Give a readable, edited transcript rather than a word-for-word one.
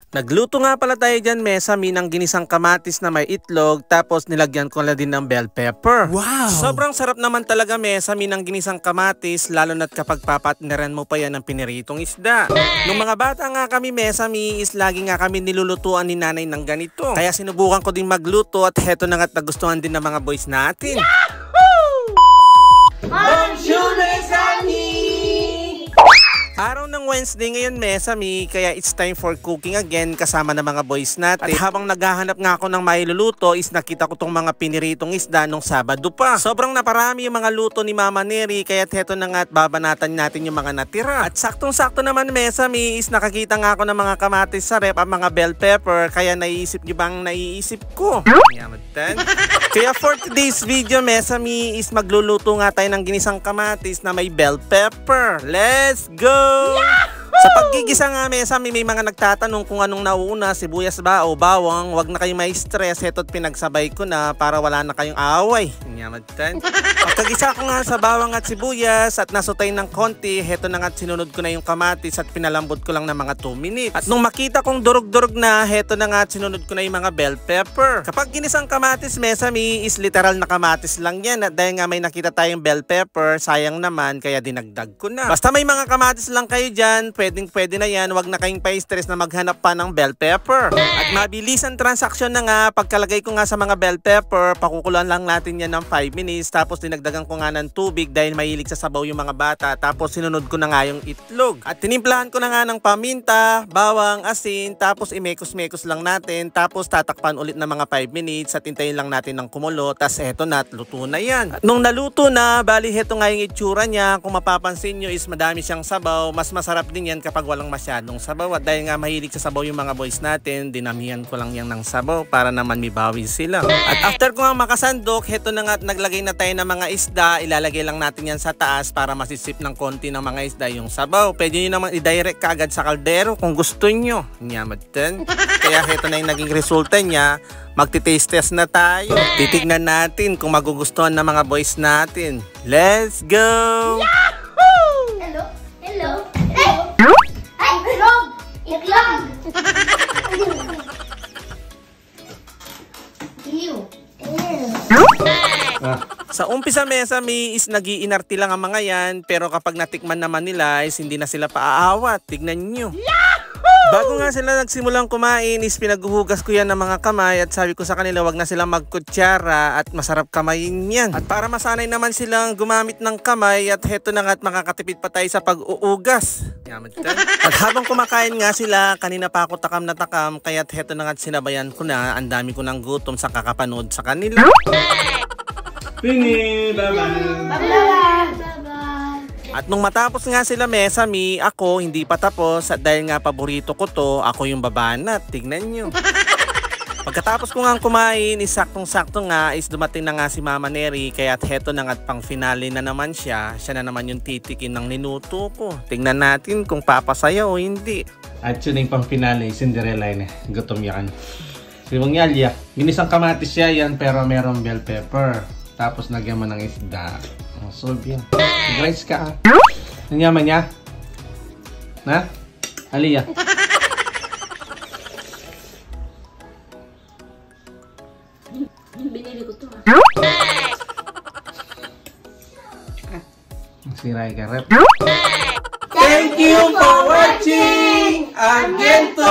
Nagluto nga pala tayo dyan, Mesami, ng ginisang kamatis na may itlog, tapos nilagyan ko na din ng bell pepper. Wow! Sobrang sarap naman talaga, Mesami, ng ginisang kamatis, lalo na't kapag papatneran mo pa yan ng piniritong isda. Nung mga bata nga kami, Mesami, is lagi nga kami nilulutuan ni nanay ng ganito. Kaya sinubukan ko din magluto at heto na nga't nagustuhan din ng mga boys natin. Bonjour, Mesami! Araw ng Wednesday ngayon, Mesami, kaya it's time for cooking again kasama ng mga boys natin. At habang naghahanap nga ako ng mailuluto is nakita ko tong mga piniritong isda nung Sabado pa. Sobrang naparami yung mga luto ni Mama Neri, kaya heto na nga at babanatan natin yung mga natira. At saktong-sakto naman, Mesami, is nakakita nga ako ng mga kamatis sa rep at mga bell pepper, kaya naiisip nyo bang naiisip ko? Kaya for today's video, Mesami, is magluluto nga tayo ng ginisang kamatis na may bell pepper. Let's go! Sa paggigisa nga, Mesami, may mga nagtatanong kung anong nauuna, sibuyas ba o bawang. Huwag na kayo may stress, heto't pinagsabay ko na para wala na kayong away. Pagkagisa ko nga sa bawang at sibuyas at nasutay ng konti, heto na nga sinunod ko na yung kamatis at pinalambot ko lang ng mga 2 minutes. At nung makita kong durog-durog na, heto na nga sinunod ko na yung mga bell pepper. Kapag ginisang kamatis, Mesami, is literal na kamatis lang yan. At dahil nga may nakita tayong bell pepper, sayang naman, kaya dinagdag ko na. Basta may mga kamatis lang kayo dyan, pwede na yan. Huwag na kayong pa-stress na maghanap pa ng bell pepper. At mabilisan transaksyon na nga, pagkalagay ko nga sa mga bell pepper, pakukulan lang natin yan ng 5 minutes. Tapos dinagdagan ko nga ng tubig dahil mahilig sa sabaw yung mga bata. Tapos sinunod ko na nga yung itlog. At tinimplahan ko na nga ng paminta, bawang, asin. Tapos imekos-mekos lang natin. Tapos tatakpan ulit ng mga 5 minutes at hintayin lang natin ng kumulo. Tapos eto na at luto na yan. At nung naluto na, bali heto nga yung itsura niya. Kung mapapansin nyo is madami siyang sabaw. Mas masarap din yan kapag walang masyadong sabaw. At dahil nga mahilig sa sabaw yung mga boys natin, dinamihan ko lang yan ng sabaw para naman may bawi sila. At after ko nga makasandok, heto na nga at naglagay na tayo ng mga isda. Ilalagay lang natin yan sa taas para masisip ng konti ng mga isda yung sabaw. Pwede nyo naman i-direct kaagad sa kaldero kung gusto nyo. Kaya heto na yung naging resulta niya. Magti-taste test na tayo. Titignan natin kung magugustuhan ng mga boys natin. Let's go! Hello? Hello? Ay! Itlog! Itlog! Ew. Sa umpisa, Mesami, is nag-iinarte lang ang mga yan, pero kapag natikman naman nila is hindi na sila paaawat. Tignan nyo. Bago nga sila nagsimulang kumain is pinaghuhugas ko yan ng mga kamay at sabi ko sa kanila wag na silang magkutsara at masarap kamayin yan. At para masanay naman silang gumamit ng kamay at heto na nga at makakatipid pa tayo sa pag-uugas. At habang kumakain nga sila, kanina pa ako takam na takam, kaya't heto na nga at sinabayan ko na, ang dami ko ng gutom sa kakapanood sa kanila. Pini! Bye-bye! Bye-bye! At nung matapos nga sila, Mesami, ako hindi pa tapos at dahil nga paborito ko to, ako yung babanat. Tignan nyo. Pagkatapos ko nga kumain, saktong-sakto nga is dumating na nga si Mama Neri, kaya't heto na nga't pang finale na naman siya. Siya na naman yung titikin ng ninuto ko. Tingnan natin kung papasaya o hindi. At yun yung pang finale, Cinderella yun eh. Gutom yan. Siwang yalya. Ginisang kamatis siya yan pero merong bell pepper. Tapos nagyan mo ng isda. Oh, solve yan. Rice ka ah. Nanyaman niya? Na? Aliyah. Binili ko to ha. Siray ka rep. Thank you for watching! Again to